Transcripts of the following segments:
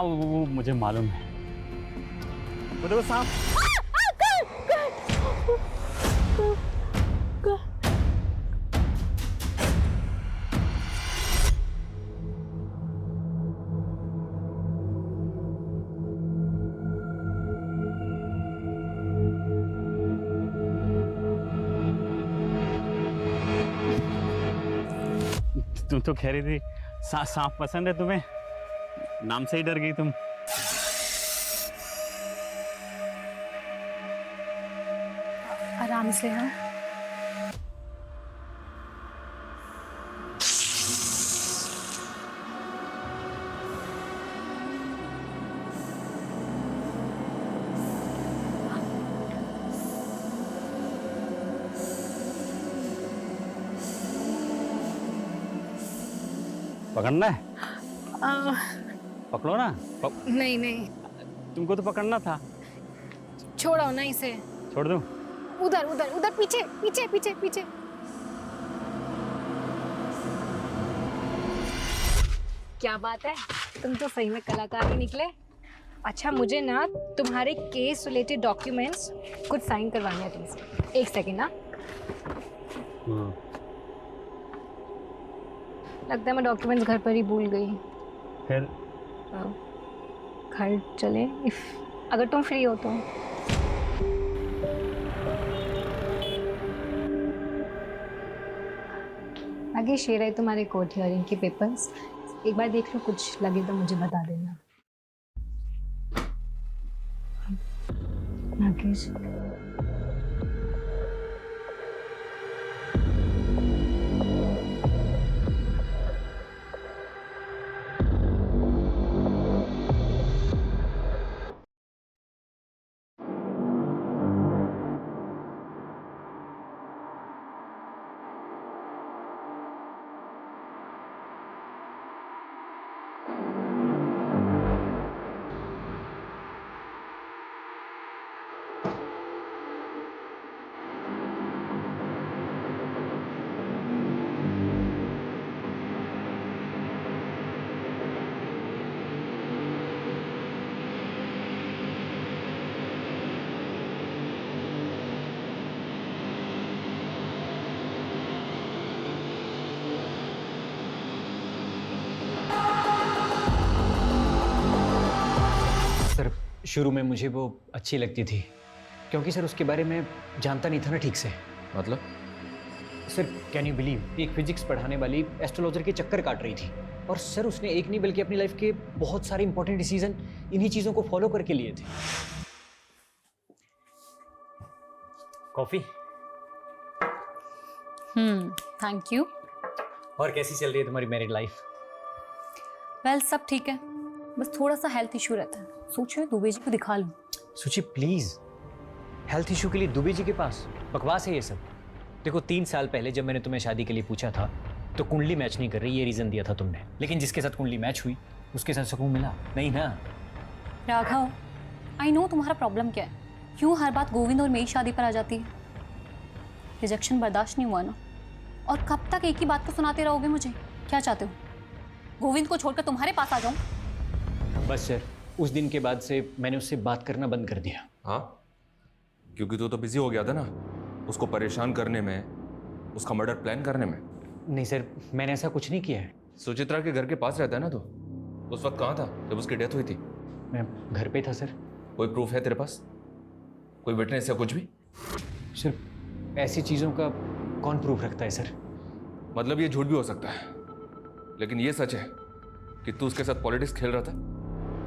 वो मुझे मालूम है। वो देखो सांप। तुम तो कह रही थी सांप पसंद है तुम्हें, नाम से ही डर गई तुम। आराम से। हाँ, पकड़ना है? पकड़ो ना। नहीं नहीं, तुमको तो पकड़ना था। छोड़ो ना इसे। छोड़ दूं? उधर उधर उधर, पीछे पीछे पीछे पीछे। क्या बात है, तुम तो सही में कलाकार ही निकले। अच्छा, मुझे ना तुम्हारे केस रिलेटेड डॉक्यूमेंट्स कुछ साइन करवाने हैं तुमसे। एक सेकेंड ना। लगता है मैं डॉक्यूमेंट्स घर पर ही भूल गई। फिर घर चले इफ अगर तुम फ्री हो तो। आगे शेयर है तुम्हारे कोर्ट हियरिंग के पेपर्स, एक बार देख लो, कुछ लगे तो मुझे बता देना। नागेश, सर शुरू में मुझे वो अच्छी लगती थी क्योंकि सर उसके बारे में जानता नहीं था ना ठीक से। मतलब? सर कैन यू बिलीव, एक फिजिक्स पढ़ाने वाली एस्ट्रोलॉजर के चक्कर काट रही थी और सर उसने एक नहीं बल्कि अपनी लाइफ के बहुत सारे इंपॉर्टेंट डिसीजन इन्हीं चीज़ों को फॉलो करके लिए थे। कॉफ़ी? Thank you. और कैसी चल रही है तुम्हारी मैरिड लाइफ? वेल सब ठीक है, बस थोड़ा सा हेल्थ इशू रहता है। सोच रही हूँ दुबे जी को दिखा लूँ। सुची प्लीज, हेल्थ इशू के लिए दुबे जी के पास? बकवास है ये सब। देखो 3 साल पहले जब मैंने तुम्हें शादी के लिए पूछा था तो कुंडली मैच नहीं कर रही, ये रीजन दिया था तुमने, लेकिन जिसके साथ कुंडली मैच हुई उसके साथ सुकून मिला नहीं ना? राघव, आई नो तुम्हारा प्रॉब्लम क्या है, क्यों हर बात गोविंद और मेरी शादी पर आ जाती है। रिजेक्शन बर्दाश्त नहीं हुआ ना, और कब तक एक ही बात को सुनाते रहोगे मुझे? क्या चाहते हो, गोविंद को छोड़कर तुम्हारे पास आ जाऊं? बस सर, उस दिन के बाद से मैंने उससे बात करना बंद कर दिया। हाँ, क्योंकि तू तो बिजी हो गया था ना उसको परेशान करने में, उसका मर्डर प्लान करने में। नहीं सर, मैंने ऐसा कुछ नहीं किया है। सुचित्रा के घर के पास रहता है ना तू, उस वक्त कहाँ था जब उसकी डेथ हुई थी? मैं घर पे था सर। कोई प्रूफ है तेरे पास? कोई विटनेस या कुछ भी? सर ऐसी चीज़ों का कौन प्रूफ रखता है सर? मतलब ये झूठ भी हो सकता है, लेकिन ये सच है कि तू उसके साथ पॉलिटिक्स खेल रहा था,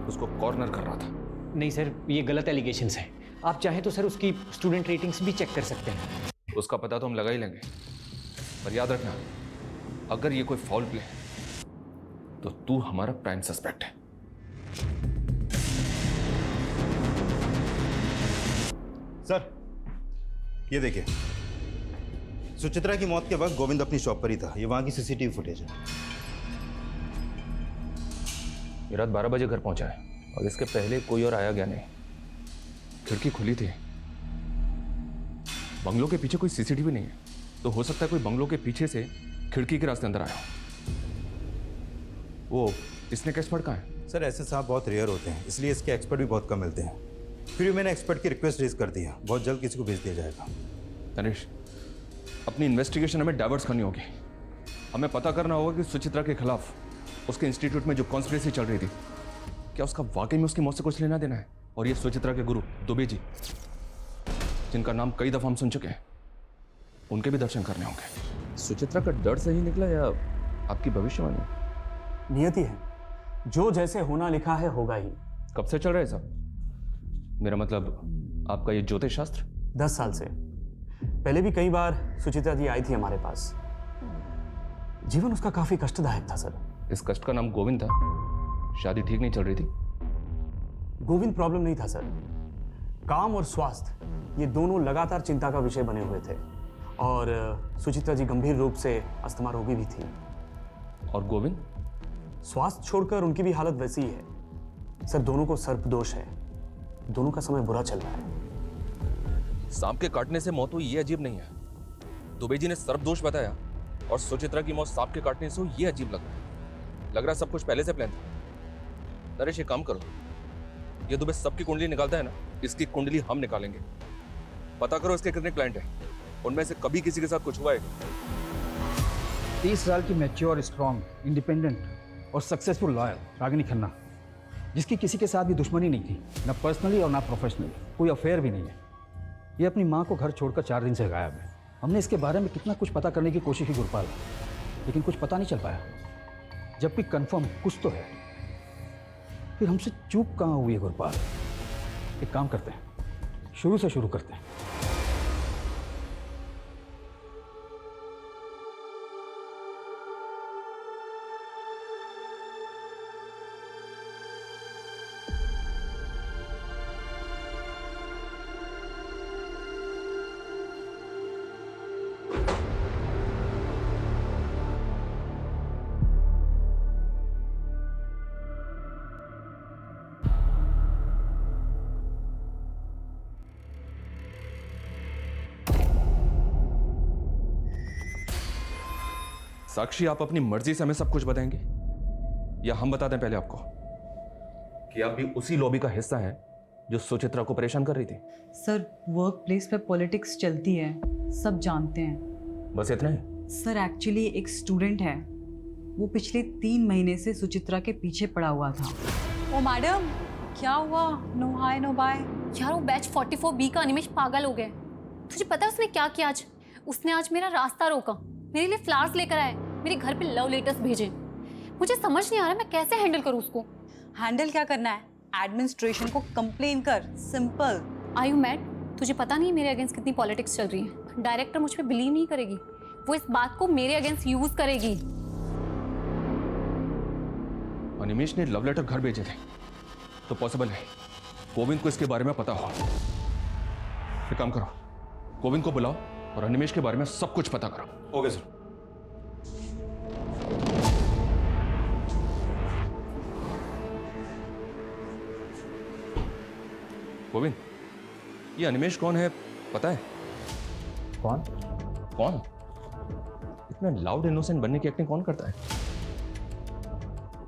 उसको कॉर्नर कर रहा था। नहीं सर, ये गलत एलिगेशंस हैं। आप चाहें तो सर उसकी स्टूडेंट रेटिंग्स भी चेक कर सकते हैं। उसका पता तो हम लगा ही लेंगे, पर याद रखना अगर ये कोई फाउल प्ले है तो तू हमारा प्राइम सस्पेक्ट है। सर ये देखिए, सुचित्रा की मौत के वक्त गोविंद अपनी शॉप पर ही था। ये वहां की सीसीटीवी फुटेज है। ये रात 12 बजे घर पहुंचा है और इसके पहले कोई और आया गया नहीं। खिड़की खुली थी। बंगलों के पीछे कोई सीसीटीवी नहीं है, तो हो सकता है कोई बंगलों के पीछे से खिड़की के रास्ते अंदर आया हो। वो इसने कैसे पढ़ कहाँ है? सर ऐसे सांप बहुत रेयर होते हैं, इसलिए इसके एक्सपर्ट भी बहुत कम मिलते हैं। फिर भी मैंने एक्सपर्ट की रिक्वेस्ट रेज कर दी है, बहुत जल्द किसी को भेज दिया जाएगा। नरेश, अपनी इन्वेस्टिगेशन हमें डाइवर्स करनी होगी। हमें पता करना होगा कि सुचित्रा के खिलाफ उसके इंस्टीट्यूट में जो कॉन्स्पिरेसी चल रही थी, क्या उसका वाकई में उसकी मौत से कुछ लेना देना है? और ये सुचित्रा के गुरु दुबे जी, जिनका नाम कई दफा हम सुन चुके हैं, उनके भी दर्शन करने होंगे। सुचित्रा का डर सही निकला या आपकी भविष्यवाणी? नियति है, जो जैसे होना लिखा है होगा ही। कब से चल रहा है साहब? मेरा मतलब आपका ये ज्योतिष शास्त्र? 10 साल से। पहले भी कई बार सुचित्रा जी आई थी हमारे पास। जीवन उसका काफी कष्टदायक था सर। इस कष्ट का नाम गोविंद था। शादी ठीक नहीं चल रही थी। गोविंद प्रॉब्लम नहीं था सर, काम और स्वास्थ्य ये दोनों लगातार चिंता का विषय बने हुए थे। और सुचित्रा जी गंभीर रूप से अस्थमा रोगी भी थी। और गोविंद? स्वास्थ्य छोड़कर उनकी भी हालत वैसी ही है सर। दोनों को सर्प दोष है, दोनों का समय बुरा चल रहा है। सांप के काटने से मौत हुई ये अजीब नहीं है। दुबे जी ने सर्प दोष बताया और सुचित्रा की मौत सांप के काटने से हुई ये अजीब लग रहा है। लग रहा सब कुछ पहले से प्लान था। नरेश एक काम करो, ये दुबे सबकी कुंडली निकालता है ना, इसकी कुंडली हम निकालेंगे। पता करो इसके कितने क्लाइंट हैं, उनमें से कभी किसी के साथ कुछ हुआ है? 30 साल की मैच्योर, स्ट्रॉन्ग, इंडिपेंडेंट और सक्सेसफुल लॉयर रागिनी खन्ना, जिसकी किसी के साथ भी दुश्मनी नहीं थी, ना पर्सनली और ना प्रोफेशनली, कोई अफेयर भी नहीं है। ये अपनी माँ को घर छोड़कर 4 दिन से गायब है। हमने इसके बारे में कितना कुछ पता करने की कोशिश की गुरपाल, लेकिन कुछ पता नहीं चल पाया। जबकि कंफर्म कुछ तो है, फिर हमसे चूक कहाँ हुई है गुरपाल? एक काम करते हैं, शुरू से शुरू करते हैं। साक्षी, आप अपनी मर्जी से हमें सब कुछ बताएंगे या हम बता दें पहले आपको कि आप भी उसी लॉबी का हिस्सा हैं जो सुचित्रा को परेशान कर रही थी? सर, वर्क प्लेस पे पॉलिटिक्स चलती है, सब जानते हैं। बस इतना ही? सर एक्चुअली एक स्टूडेंट है, वो पिछले 3 महीने से सुचित्रा के पीछे पड़ा हुआ था। ओ मैडम, क्या हुआ? No hi no bye. यार वो बैच 44B का अनिमेश पागल हो गया। तुझे पता है उसने क्या किया आज? उसने आज मेरा रास्ता रोका, मेरे लिए फ्लावर्स लेकर आए, मेरे घर पे लव लेटर्स भेजे। मुझे समझ नहीं आ रहा मैं कैसे हैंडल करूँ उसको। हैंडल क्या करना है? एडमिनिस्ट्रेशन को कंप्लेन कर, सिंपल। Are you mad? तुझे पता नहीं मेरे अगेंस्ट कितनी पॉलिटिक्स चल रही है। डायरेक्टर मुझ पे बिलीव नहीं करेगी, वो इस बात को मेरे अगेंस्ट यूज करेगी। अनिमेश ने लव लेटर घर भेजे थे, तो पॉसिबल है गोविंद को इसके बारे में पता हो। एक काम करो, गोविंद को बुलाओ और अनिमेश के बारे में सब कुछ पता करो। Okay sir. गोविंद, ये अनिमेश कौन है पता है? कौन? कौन? इतना लाउड इनोसेंट बनने की एक्टिंग कौन करता है?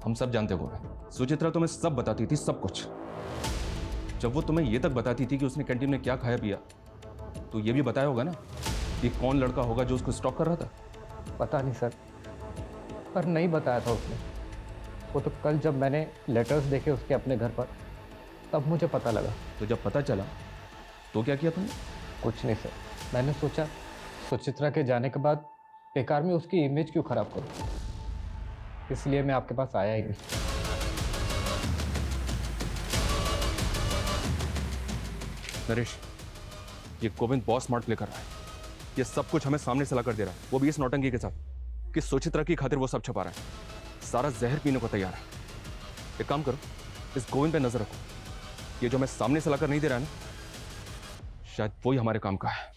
हम सब जानते हो गोविंद, सुचित्रा तुम्हें सब बताती थी, सब कुछ। जब वो तुम्हें ये तक बताती थी कि उसने कैंटीन में क्या खाया पिया, तो ये भी बताया होगा ना कि कौन लड़का होगा जो उसको स्टॉक कर रहा था? पता नहीं सर, पर नहीं बताया था उसने। वो तो कल जब मैंने लेटर्स देखे उसके अपने घर पर, तब मुझे पता लगा। तो जब पता चला तो क्या किया तुमने? कुछ नहीं सर, मैंने सोचा सुचित्रा के जाने के बाद बेकार में उसकी इमेज क्यों खराब करूं, इसलिए मैं आपके पास आया ही नहीं। नरेश, ये गोविंद बहुत स्मार्ट प्ले कर रहा है। ये सब कुछ हमें सामने से ला कर दे रहा है, वो भी इस नौटंकी के साथ कि सुचित्रा की खातिर वो सब छुपा रहा है। सारा जहर पीने को तैयार है। एक काम करो, इस गोविंद पे नजर रखो। ये जो हमें सामने से लाकर नहीं दे रहा है ना, शायद वही हमारे काम का है।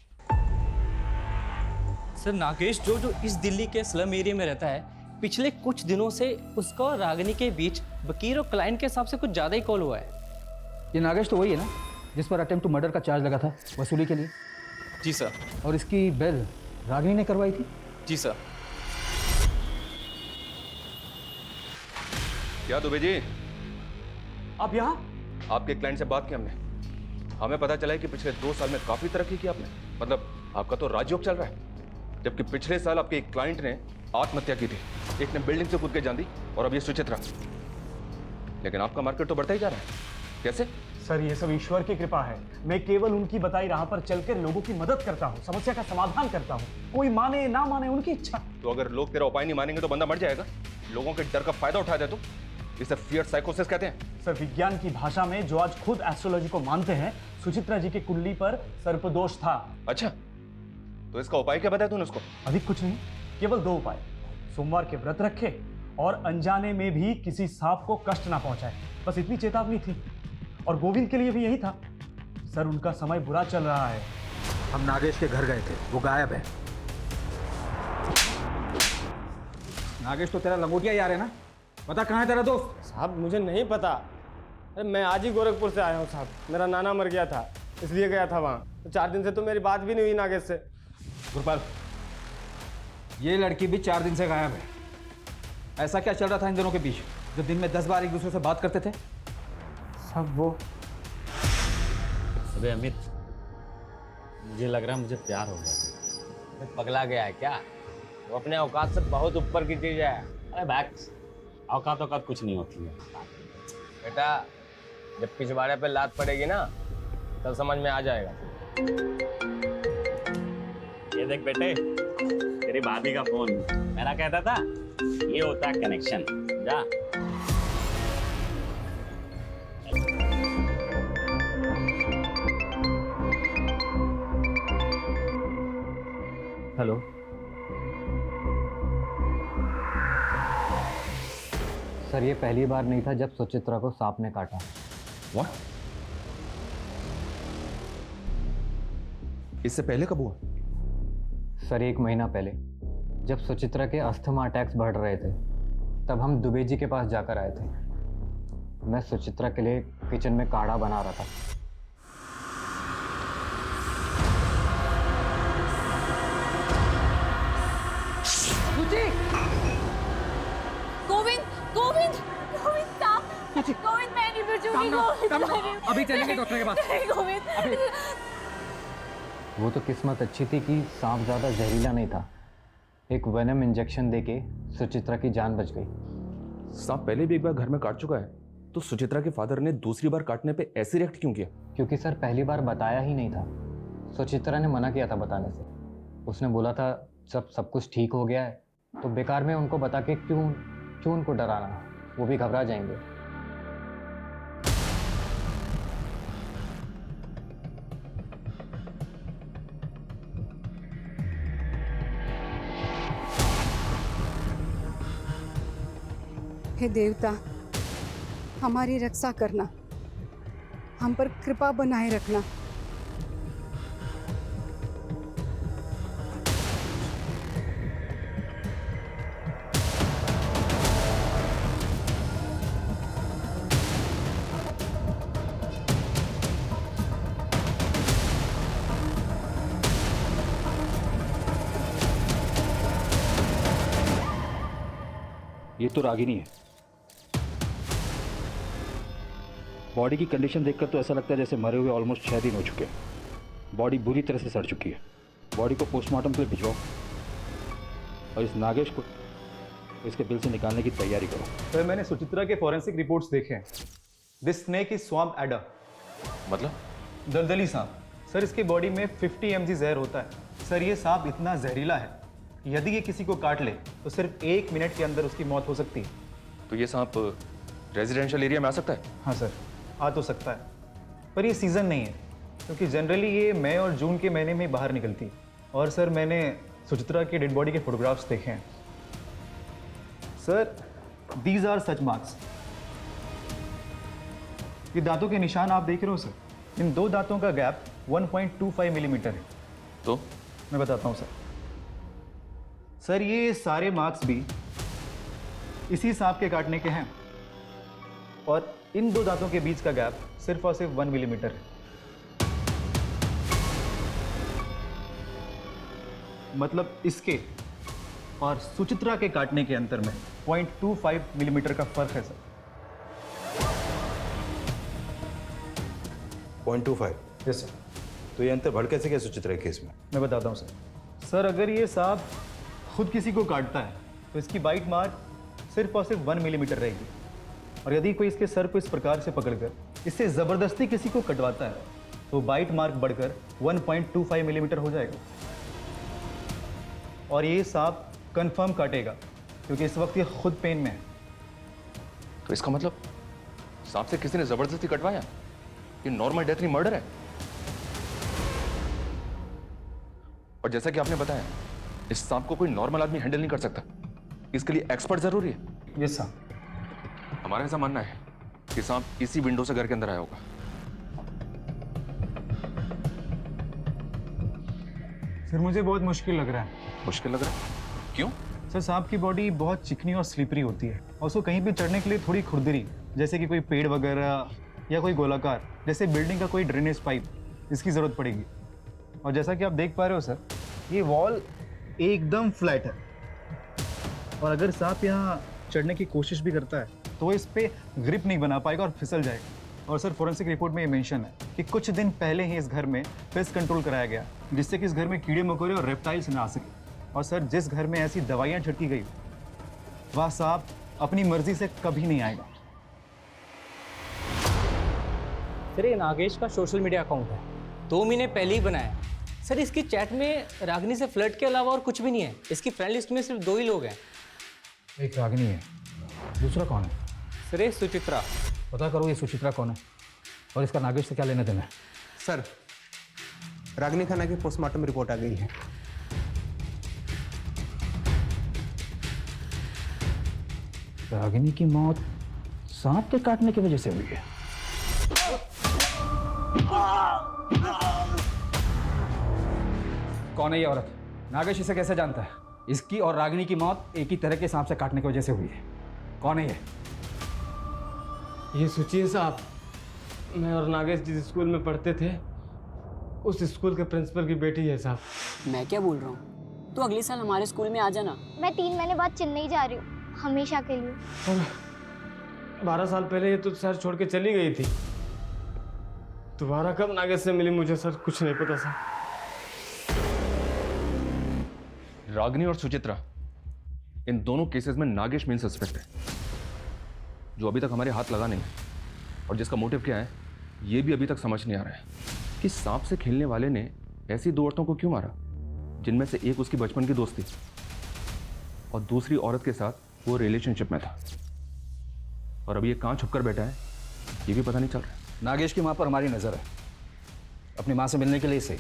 सर, नागेश जो इस दिल्ली के स्लम एरिया में रहता है, पिछले कुछ दिनों से उसका और रागिनी के बीच वकील और क्लाइंट के हिसाब से कुछ ज़्यादा ही कॉल हुआ है। ये नागेश तो वही है ना जिस पर अटेम्प्ट टू मर्डर का चार्ज लगा था वसूली के लिए? जी सर। और इसकी बेल रागिनी ने करवाई थी? जी सर। क्या दुबे जी, आप यहाँ? आपके क्लाइंट से बात की हमने, हमें पता चला है कि पिछले 2 साल में काफी तरक्की की आपने। मतलब आपका तो राजयोग चल रहा है, जबकि पिछले साल आपके एक क्लाइंट ने आत्महत्या की थी, एक ने बिल्डिंग से कूद के जान दी, और अब ये सुचित्रा। लेकिन आपका मार्केट तो बढ़ता ही जा रहा है, कैसे? सर ये सब ईश्वर की कृपा है। मैं केवल उनकी बताई राह पर चलकर लोगों की मदद करता हूँ, समस्या का समाधान करता हूँ। कोई माने ना माने उनकी इच्छा। तो अगर लोग तेरा उपाय नहीं मानेंगे तो बंदा मर जाएगा। लोगों के डर का फायदा उठा दे तो इसे फियर साइकोसिस कहते हैं। सर विज्ञान की भाषा में जो आज खुद एस्ट्रोलॉजी को मानते हैं, सुचित्रा जी की कुंडली पर सर्पदोष था। अच्छा, तो इसका उपाय क्या बताया तूने उसको? अधिक कुछ नहीं, केवल 2 उपाय। सोमवार के व्रत रखे और अनजाने में भी किसी सांप को कष्ट ना पहुंचाए, बस इतनी चेतावनी थी। और गोविंद के लिए भी यही था। सर उनका समय बुरा चल रहा है। हम नागेश के घर गए थे, वो गायब है। नागेश तो तेरा लंगोटिया यार है ना? बता कहाँ है तेरा दोस्त? साहब मुझे नहीं पता। अरे मैं आज ही गोरखपुर से आया हूँ साहब, मेरा नाना मर गया था इसलिए गया था वहाँ। तो 4 दिन से तो मेरी बात भी नहीं हुई नागेश से। गुरपाल, ये लड़की भी 4 दिन से गायब है। ऐसा क्या चल रहा था इन दोनों के बीच जो दिन में 10 बार एक दूसरे से बात करते थे? सब वो अबे अमित, मुझे लग रहा है मुझे प्यार हो गया। पगला गया है क्या? वो अपने औकात से बहुत ऊपर की चीज है। अरे बैक्स, औकात औकात कुछ नहीं होती है बेटा, जब पिछवाड़े पे लात पड़ेगी ना तब समझ में आ जाएगा। ये देख बेटे, तेरी भाभी का फोन। मेरा कहता था ये होता है कनेक्शन। जा। हेलो, सर ये पहली बार नहीं था जब सुचित्रा को सांप ने काटा। What? इससे पहले कब हुआ? सर 1 महीना पहले, जब सुचित्रा के अस्थमा अटैक्स बढ़ रहे थे, तब हम दुबे जी के पास जाकर आए थे। मैं सुचित्रा के लिए किचन में काढ़ा बना रहा था। गोविंद गोविंद गोविंद stop! गोविंद मैं नहीं बचूंगी। अभी चलेंगे डॉक्टर के पास। गोविंद, वो तो किस्मत अच्छी थी कि सांप ज़्यादा जहरीला नहीं था। एक वेनम इंजेक्शन देके सुचित्रा की जान बच गई। सांप पहले भी एक बार घर में काट चुका है, तो सुचित्रा के फादर ने दूसरी बार काटने पे ऐसे रिएक्ट क्यों किया? क्योंकि सर पहली बार बताया ही नहीं था। सुचित्रा ने मना किया था बताने से। उसने बोला था जब सब कुछ ठीक हो गया है तो बेकार में उनको बता के क्यों उनको डराना, वो भी घबरा जाएंगे। हे देवता, हमारी रक्षा करना, हम पर कृपा बनाए रखना। ये तो रागिनी है। बॉडी की कंडीशन देखकर तो ऐसा लगता है जैसे मरे हुए ऑलमोस्ट 6 दिन हो चुके हैं। बॉडी बुरी तरह से सड़ चुकी है। बॉडी को पोस्टमार्टम के लिए भिजवाओ और इस नागेश को इसके बिल से निकालने की तैयारी करो। सर मैंने सुचित्रा के फॉरेंसिक रिपोर्ट्स देखे हैं। This snake is swamp adder. मतलब? दलदली सांप। सर इसके बॉडी में 50 mg जहर होता है। सर ये सांप इतना जहरीला है, यदि ये किसी को काट ले तो सिर्फ 1 मिनट के अंदर उसकी मौत हो सकती है। तो ये सांप रेजिडेंशियल एरिया में आ सकता है? हाँ सर, आ तो सकता है, पर ये सीज़न नहीं है, क्योंकि जनरली ये मई और जून के महीने में बाहर निकलती है। और सर मैंने सुचित्रा की डेड बॉडी के फोटोग्राफ्स देखे हैं। Sir these are such marks. ये दांतों के निशान आप देख रहे हो सर, इन 2 दांतों का गैप 1.25 मिलीमीटर है। तो मैं बताता हूँ सर, ये सारे मार्क्स भी इसी सांप के काटने के हैं, और इन 2 दांतों के बीच का गैप सिर्फ और सिर्फ 1 मिलीमीटर है। मतलब इसके और सुचित्रा के काटने के अंतर में 0.25 मिलीमीटर का फर्क है सर। 0.25। Yes sir. तो ये अंतर बढ़ कैसे गया सुचित्रा के केस में? मैं बताता हूँ सर। सर अगर ये सांप खुद किसी को काटता है तो इसकी बाइट मार्क सिर्फ और सिर्फ 1 मिलीमीटर रहेगी, और यदि कोई इसके सर को इस प्रकार से पकड़कर इससे ज़बरदस्ती किसी को कटवाता है तो बाइट मार्क बढ़कर 1.25 मिलीमीटर हो जाएगा। और ये सांप कंफर्म काटेगा क्योंकि इस वक्त ये खुद पेन में है। तो इसका मतलब सांप से किसी ने जबरदस्ती कटवाया? ये नॉर्मल डेथ नहीं, मर्डर है। और जैसा कि आपने बताया, इस सांप को कोई नॉर्मल आदमी हैंडल नहीं कर सकता, इसके लिए एक्सपर्ट जरूरी है। Yes sir. हमारा ऐसा मानना है कि सांप इसी विंडो से घर के अंदर आया होगा। सर मुझे बहुत मुश्किल लग रहा है। मुश्किल लग रहा है? क्यों? सर सांप की बॉडी बहुत चिकनी और स्लिपरी होती है, और उसको कहीं भी चढ़ने के लिए थोड़ी खुरदरी, जैसे कि कोई पेड़ वगैरह या कोई गोलाकार जैसे बिल्डिंग का कोई ड्रेनेज पाइप, इसकी ज़रूरत पड़ेगी। और जैसा कि आप देख पा रहे हो सर, ये वॉल एकदम फ्लैट है, और अगर सांप यहाँ चढ़ने की कोशिश भी करता है तो वो इस पर ग्रिप नहीं बना पाएगा और फिसल जाएगा। और सर फॉरेंसिक रिपोर्ट में ये मेंशन है कि कुछ दिन पहले ही इस घर में पेस्ट कंट्रोल कराया गया, जिससे कि इस घर में कीड़े मकोड़े और रेप्टाइल्स ना आ सके। और सर जिस घर में ऐसी दवाइयाँ छिड़की गई, वह सांप अपनी मर्जी से कभी नहीं आएगा। सर ये नागेश का सोशल मीडिया अकाउंट है, 2 महीने पहले ही बनाया। सर इसकी चैट में रागिनी से फ्लर्ट के अलावा और कुछ भी नहीं है। इसकी फ्रेंड लिस्ट में सिर्फ 2 ही लोग हैं। एक रागिनी है, दूसरा कौन है? सर ये सुचित्रा। पता करो ये सुचित्रा कौन है और इसका नागेश से क्या लेना देना है। सर रागिनी खन्ना की पोस्टमार्टम रिपोर्ट आ गई है। रागिनी की मौत सांप के काटने की वजह से हुई है। कौन है ये औरत? नागेश इसे कैसे जानता है? इसकी और रागिनी की मौत एक ही तरह के सांप से काटने की वजह से हुई है। कौन है ये? ये सोचिए साहब, मैं और नागेश जिस स्कूल में पढ़ते थे, उस स्कूल के प्रिंसिपल की बेटी है साहब। मैं क्या बोल रहा हूँ, तो अगले साल हमारे स्कूल में आ जाना। मैं 3 महीने बाद चेन्नई जा रही हूँ, हमेशा के लिए। और 12 साल पहले ये तो शहर छोड़ के चली गई थी। दोबारा कब नागेश से मिली मुझे सर कुछ नहीं पता सर। रागिनी और सुचित्रा, इन दोनों केसेस में नागेश मेन सस्पेक्ट है, जो अभी तक हमारे हाथ लगा नहीं है। और जिसका मोटिव क्या है ये भी अभी तक समझ नहीं आ रहा है कि सांप से खेलने वाले ने ऐसी 2 औरतों को क्यों मारा, जिनमें से एक उसकी बचपन की दोस्त थी और दूसरी औरत के साथ वो रिलेशनशिप में था। और अभी ये कहाँ छुपकर बैठा है ये भी पता नहीं चल रहा। नागेश की मां पर हमारी नजर है। अपनी मां से मिलने के लिए सही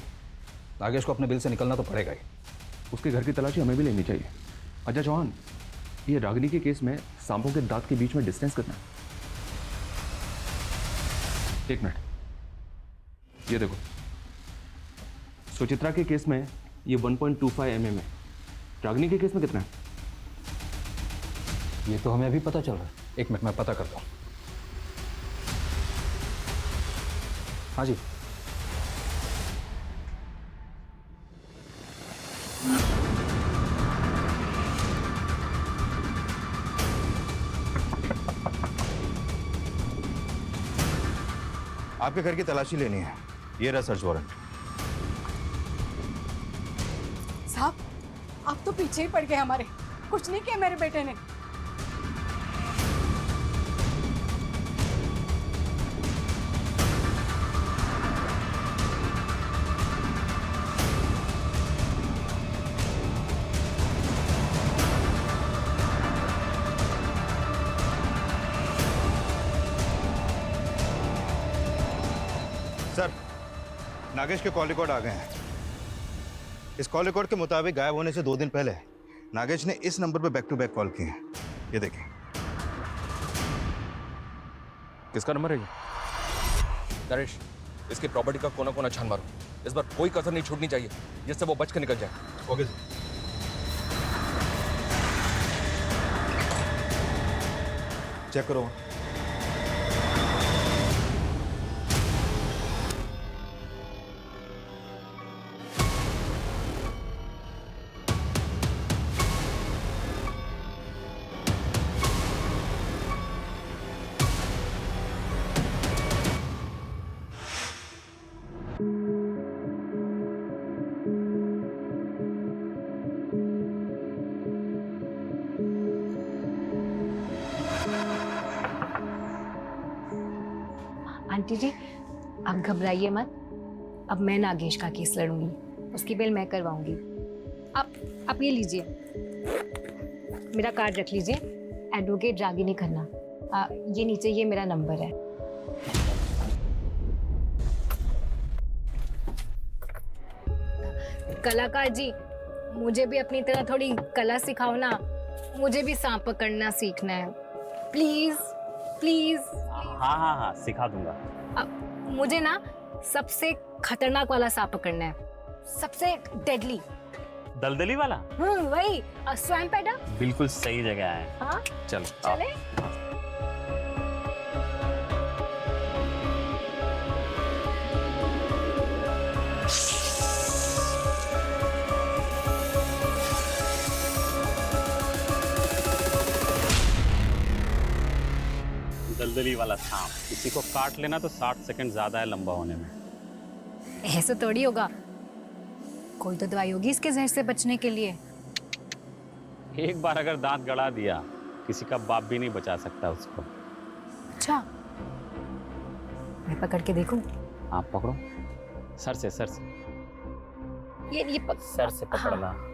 नागेश को अपने बिल से निकलना तो पड़ेगा ही। उसके घर की तलाशी हमें भी लेनी चाहिए। अजय चौहान, ये रागिनी के केस में सांपों के दांत के बीच में डिस्टेंस कितना है? 1 मिनट, ये देखो, सुचित्रा के केस में ये 1.25 mm है। रागिनी के केस में कितना है? ये तो हमें अभी पता चल रहा है। 1 मिनट में पता करता हूँ। हाँ जी। आपके घर की तलाशी लेनी है, ये रहा सर्च वारंट। साहब आप तो पीछे ही पड़ गए हमारे, कुछ नहीं किया मेरे बेटे ने। सर नागेश के कॉल रिकॉर्ड आ गए हैं। इस कॉल रिकॉर्ड के मुताबिक गायब होने से 2 दिन पहले नागेश ने इस नंबर पर बैक टू बैक कॉल किए हैं। ये देखिए। किसका नंबर है ये? नरेश, इसकी प्रॉपर्टी का कोना कोना छान मारो। इस बार कोई कसर नहीं छूटनी चाहिए जिससे वो बच के निकल जाए। Okay sir. चेक करो। आंटी जी आप घबराइए मत, अब मैं नागेश का केस लड़ूंगी, उसकी बेल मैं करवाऊंगी। आप ये लीजिए, मेरा कार्ड रख लीजिए, एडवोकेट रागिनी खन्ना। ये नीचे ये मेरा नंबर है। कलाकार जी, मुझे भी अपनी तरह थोड़ी कला सिखाओ ना, मुझे भी सांप पकड़ना सीखना है, प्लीज प्लीज। हाँ हाँ हाँ सिखा दूंगा। मुझे ना सबसे खतरनाक वाला सांप पकड़ना है, सबसे डेडली। दलदली वाला? वही स्वयं पैदा। बिल्कुल सही जगह है। हाँ चलो चले। दलदली वाला सांप, किसी को काट लेना तो 60 सेकंड ज्यादा है लंबा होने में। ऐसे थोड़ी होगा, कोई तो दवाई होगी इसके जहर से बचने के लिए। एक बार अगर दांत गड़ा दिया, किसी का बाप भी नहीं बचा सकता उसको। अच्छा, मैं पकड़ के देखूं? आप पकड़ो, सर से ये सर से पकड़ना।